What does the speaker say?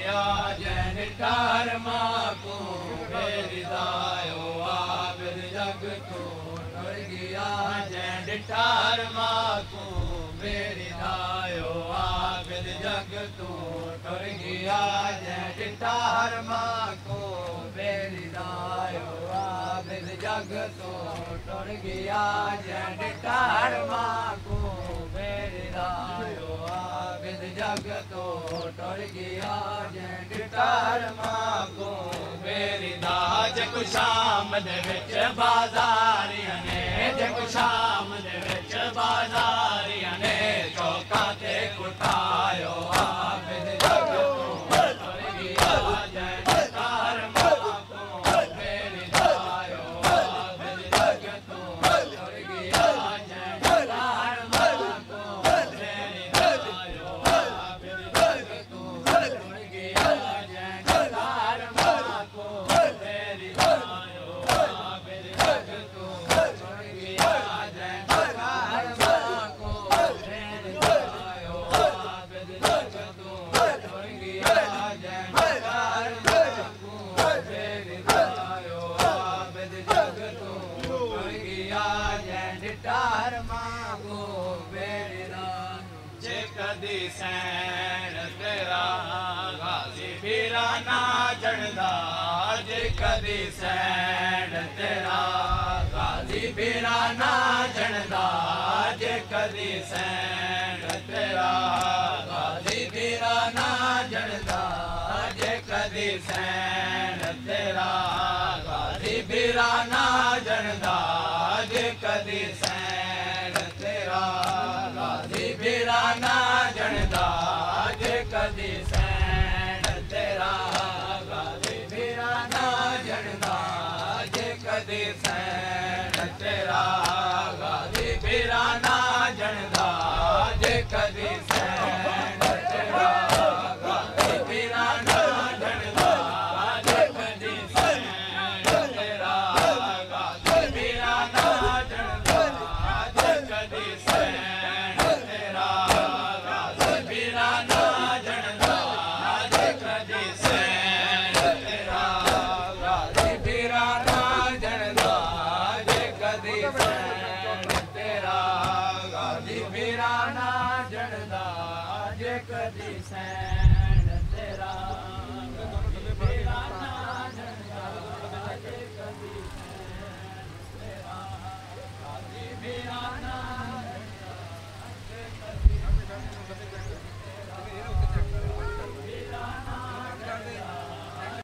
गया जैन ठार माको मेरी दायो आबिद जग तो टुर गया जैन ठार माको मेरी दायो आबिद जग तो टुर गया जैन ठार माको मेरी दायो आबिद जग तो टुर गया जैन ठार माको मेरी दायो आबिद जग तो टुर गया जैन ठार माको मेरी दाज को शाम दे विच बाजारियां ने जग शाम दे विच बाजारियां ने चौका ते कुटायो आबिद जग तो टुर गया जैन ठार माको मेरी दायो आबिद जग तो टुर गया जैन ठार माको मेरी दायो आबिद जग तो टुर गया जैन ठार माको मेरी दायो आबिद जग तो टुर गया जैन ठार माको मेरी दायो आबिद जग तो टुर गया जैन ठार माको मेरी दायो आबिद जग तो टुर गया जैन ठार माको मेरी दायो जे कदी सैन तेरा गाजी बीरा ना जड़दा जे कदी सैन तेरा गाजी बीरा ना जड़दा जे कदी सैन तेरा गाजी बीरा ना जड़दा जे कदी सैन तेरा गाजी बीरा ना जड़दा जे कदी सैन तेरा गाजी बीरा ना जड़दा जे कदी सैन तेरा गाजी बीरा ना जड़दा जे कदी सैन तेरा गाजी बीरा ना जड़दा जे कदी सैन तेरा गाजी बीरा ना जड़दा जे कदी सैन तेरा गाजी बीरा ना जड़दा जे कदी सैन तेरा गाजी बीरा ना जड़दा जे कदी सैन तेरा गाजी बीरा ना जड़दा जे कदी सैन तेरा गाजी बीरा ना जड़दा जे कदी सैन